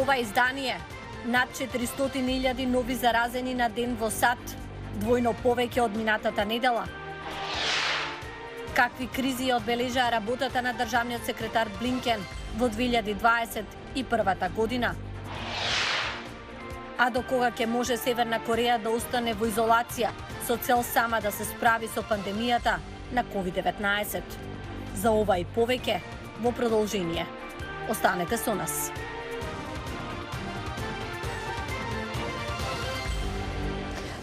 ова издание. Над 400.000 нови заразени на ден во САД, двојно повеќе од минатата недела. Какви кризи одбележаа работата на државниот секретар Блинкен во 2021 година? А до кога ќе може Северна Кореја да остане во изолација со цел сама да се справи со пандемијата на COVID-19? За ова и повеќе во продолжение. Останете со нас.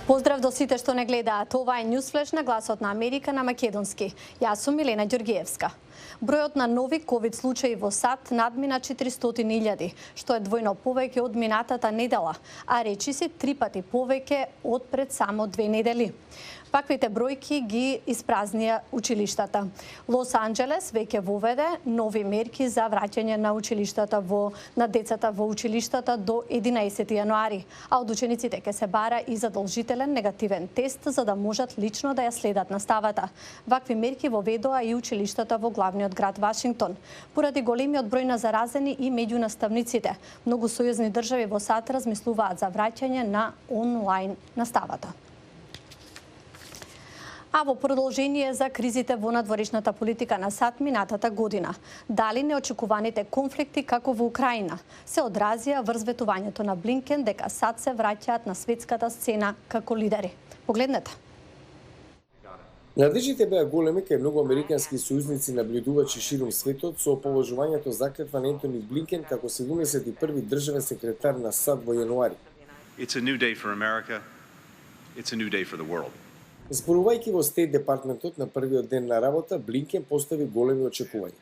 Поздрав до сите што не гледаат. Ова е Newsflash на Гласот на Америка на македонски. Јас сум Милена Ѓоргиевска. Бројот на нови ковид случаи во САД надмина 400.000, што е двојно повеќе од минатата недела, а речиси 3 пати повеќе од пред само 2 недели. Паквите бројки ги испразнија училиштата. Лос Анџелес веќе воведе нови мерки за враќање на училиштата на децата во училиштата до 11 јануари, а од учениците ќе се бара и задолжителен негативен тест за да можат лично да ја следат наставата. Вакви мерки воведоа и училиштата во главниот град Вашингтон. Поради големиот број на заразени и меѓу наставниците, многу сојузни држави во САД размислуваат за враќање на онлайн наставата. А во продолжение за кризите во надворешната политика на САД минатата година, дали неочекуваните конфликти како во Украина се одразија врз ветувањето на Блинкен дека САД се враќаат на светската сцена како лидери. Погледнете. Надежите беа големи кај многу американски сојузници наблюдувачи ширум светот со положувањето заклетва на Ентони Блинкен како 71-ви државен секретар на САД во јануари. It's a new day for America. It's a new day for the world. Зборувајќи во Стейт департментот на првиот ден на работа, Блинкен постави големи очекувања.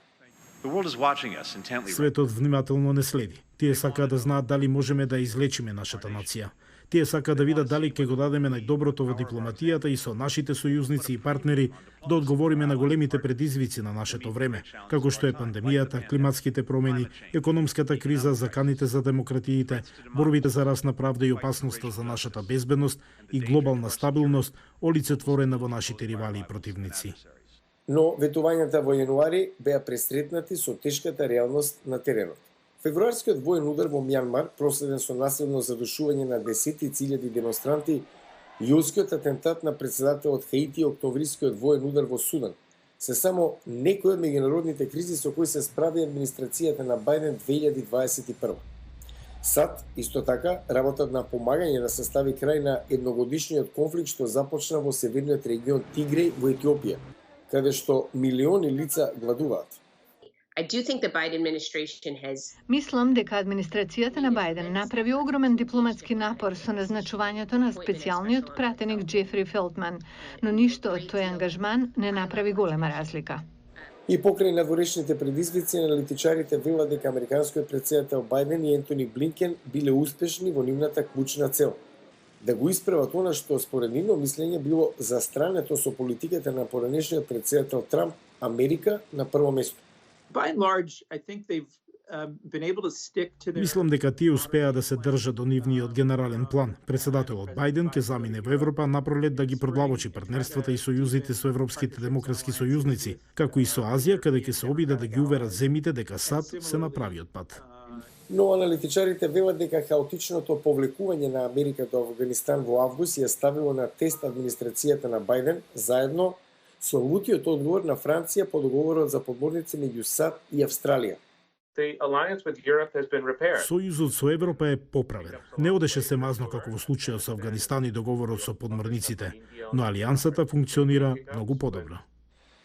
Светот внимателно не следи. Тие сакаат да знаат дали можеме да излечиме нашата нација. Тие сакаат да видат дали ќе го дадеме најдоброто во дипломатијата и со нашите сојузници и партнери да одговориме на големите предизвици на нашето време, како што е пандемијата, климатските промени, економската криза, заканите за демократиите, борбите за расна правда и опасноста за нашата безбедност и глобална стабилност, олицетворена во нашите ривали и противници. Но ветувањата во јануари беа пресретнати со тешката реалност на теренот. Февруарскиот воен удар во Мјанмар, проследен со насилно задушување на десетици илјади демонстранти, јулскиот атентат на председателот Хаити и октомврискиот воен удар во Судан, се само некои од меѓународните кризи со кои се справи администрацијата на Бајден 2021. САД, исто така, работат на помагање да се стави крај на едногодишниот конфликт што започна во северниот регион Тигреј во Етиопија, каде што милиони лица гладуваат. Мислам дека администрацијата на Бајден направи огромен дипломатски напор со назначувањето на специјалниот пратеник Џефри Фелтман, но ништо од тој ангажман не направи голема разлика. И покрај надворешните предизвици, аналитичарите велат дека американскиот претседател Бајден и Ентони Блинкен биле успешни во нивната клучна цел да го исправат она што според нивно мислење било застрането со политиката на поранешниот претседател Трамп, Америка на прво место. Мислам дека тие успеа да се држат до нивниот генерален план. Председателот Бајден ќе замине во Европа напролет да ги продлабочи партнерствата и сојузите со европските демократски сојузници, како и со Азија, каде ќе се обиде да ги уверат земите дека САД се на правиот пат. Но аналитичарите велат дека хаотичното повлекување на Америка до Афганистан во август ја ставило на тест администрацијата на Бајден, заедно со лутиот одговор на Франција по договорот за подморници меѓу САД и Австралија. Сојузот со Европа е поправен. Не одеше се мазно како во случајот со Афганистан и договорот со подморниците, но алијансата функционира многу подобро.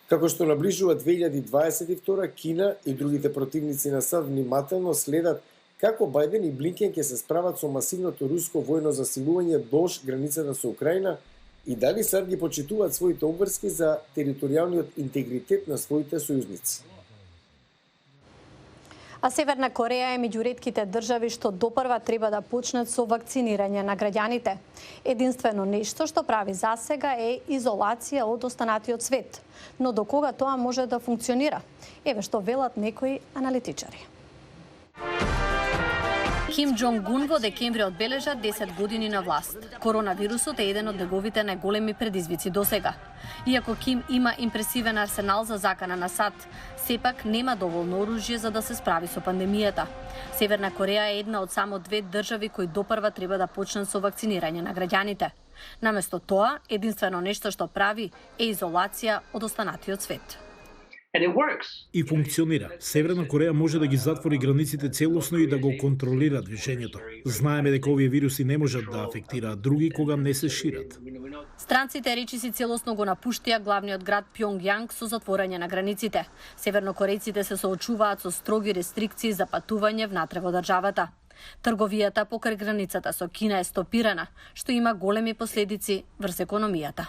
Како што наближува 2022, Кина и другите противници на САД внимателно следат како Бајден и Блинкен ќе се справат со масивното руско војно засилување долж границата со Украина и дали САД ги почитуваат своите обврски за територијалниот интегритет на своите сојузници. А Северна Кореја е меѓу ретките држави што допрва треба да почнат со вакцинирање на граѓаните. Единствено нешто што прави засега е изолација од останатиот свет. Но до кога тоа може да функционира? Еве што велат некои аналитичари. Ким Џонг Ун во декември одбележа 10 години на власт. Коронавирусот е еден од неговите најголеми предизвици досега. Иако Ким има импресивен арсенал за закана на САД, сепак нема доволно оружје за да се справи со пандемијата. Северна Кореја е една од само 2 држави кои допрва треба да почнат со вакцинирање на граѓаните. Наместо тоа, единствено нешто што прави е изолација од останатиот свет. И функционира. Северна Кореја може да ги затвори границите целосно и да го контролира движењето. Знаеме дека овие вируси не можат да афектираат други кога не се шират. Странците речиси целосно го напуштија главниот град Пјонгјанг со затворање на границите. Севернокорејците се соочуваат со строги рестрикции за патување внатре во државата. Трговијата покрај границата со Кина е стопирана, што има големи последици врз економијата.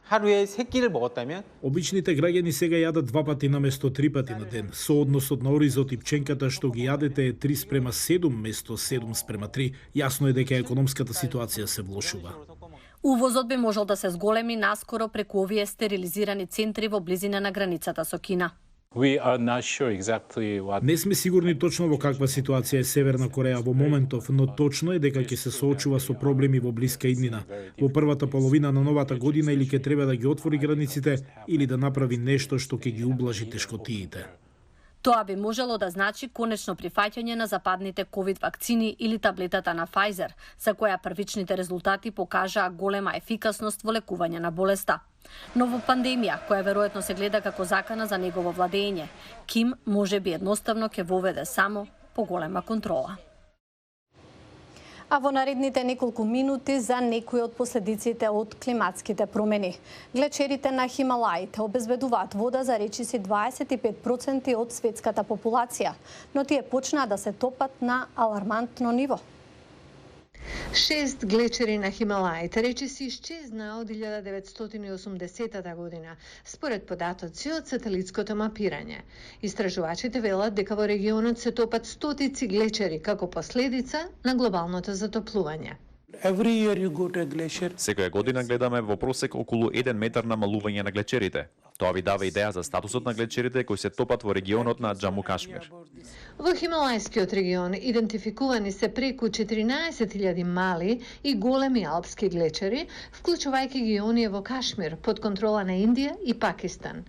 하루에 3끼를 먹었다면 Обичните граѓани сега јадат 2 пати наместо 3 пати на ден. Со односот на оризот и пченката што ги јадете е 3:7 место 7:3. Јасно е дека економската ситуација се влошува. Увозот би можел да се зголеми наскоро преку овие стерилизирани центри во близина на границата со Кина. We are not sure exactly what Не сме сигурни точно во каква ситуација е Северна Кореја во моментов, но точно е дека ќе се соочува со проблеми во блиска иднина. Во првата половина на новата година или ќе треба да ги отвори границите или да направи нешто што ќе ги ублажи тешкотиите. Тоа би можело да значи конечно прифаќање на западните ковид вакцини или таблетата на Pfizer, за која првичните резултати покажаа голема ефикасност во лекување на болеста. Но во пандемија, која веројатно се гледа како закана за негово владење, Ким можеби едноставно ќе воведе само поголема контрола. А во наредните неколку минути за некои од последиците од климатските промени. Глечерите на Хималаите обезбедуваат вода за речиси 25% од светската популација, но тие почнаа да се топат на алармантно ниво. 6 глечери на Хималаите речиси исчезнаа од 1980 година, според податоци од сателитското мапирање. Истражувачите велат дека во регионот се топат стотици глечери како последица на глобалното затоплување. Секоја година гледаме во просек околу 1 метар намалување на глечерите. Тоа ви дава идеја за статусот на глечерите кои се топат во регионот на Џаму Кашмир. Во Хималајскиот регион идентификувани се преку 14.000 мали и големи алпски глечери, вклучувајќи ги оние во Кашмир под контрола на Индија и Пакистан.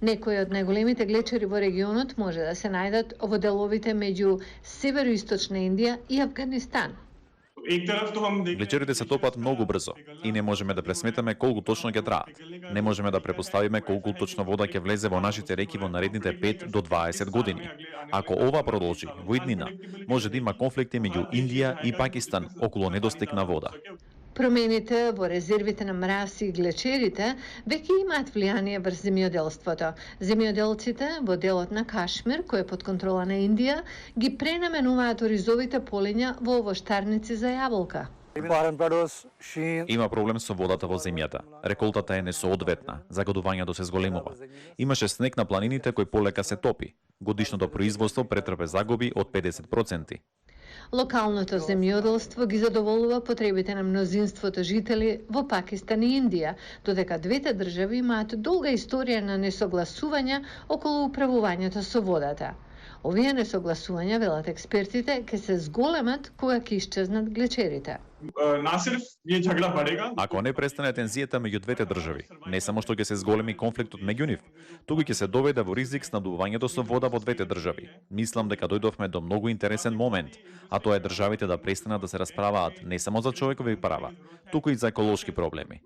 Некои од најголемите глечери во регионот може да се најдат во деловите меѓу североисточна Индија и Авганистан. Глечерите се топат многу брзо и не можеме да пресметаме колку точно ќе траат. Не можеме да препоставиме колку точно вода ќе влезе во нашите реки во наредните 5 до 20 години. Ако ова продолжи во иднина, може да има конфликти меѓу Индија и Пакистан околу недостиг на вода. Промените во резервите на мраси и глечерите веќе имаат влијание врз земјоделството. Земјоделците во делот на Кашмир, кој е под контрола на Индија, ги пренаменуваат оризовите полиња во овоштарници за јаболка. Има проблем со водата во земјата. Реколтата е несоодветна, загадувањето се зголемува. Имаше снег на планините кој полека се топи. Годишното производство претрпе загуби од 50%. Локалното земјоделство ги задоволува потребите на мнозинството жители во Пакистан и Индија, додека двете држави имаат долга историја на несогласувања околу управувањето со водата. Овие несогласувања, велат експертите, ќе се зголемат кога ќе исчезнат глечерите. Ако не престане тензијата меѓу двете држави, не само што ќе се зголеми конфликтот меѓу нив, туку ќе се доведе во ризик снабдувањето со вода во двете држави. Мислам дека дојдовме до многу интересен момент, а тоа е државите да престанат да се расправаат не само за човекови права, туку и за еколошки проблеми.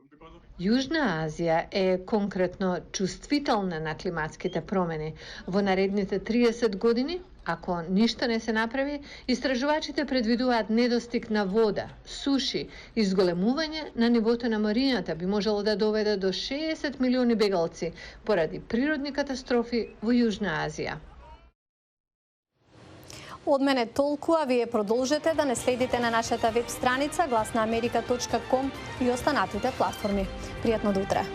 Јужна Азија е конкретно чувствителна на климатските промени. Во наредните 30 години, ако ништо не се направи, истражувачите предвидуваат недостиг на вода, суши и зголемување на нивото на морињата би можело да доведе до 60 милиони бегалци поради природни катастрофи во Јужна Азија. Од мене толку, а вие продолжете да не следите на нашата веб страница glasnaamerika.com и останатите платформи. Пријатно до утре!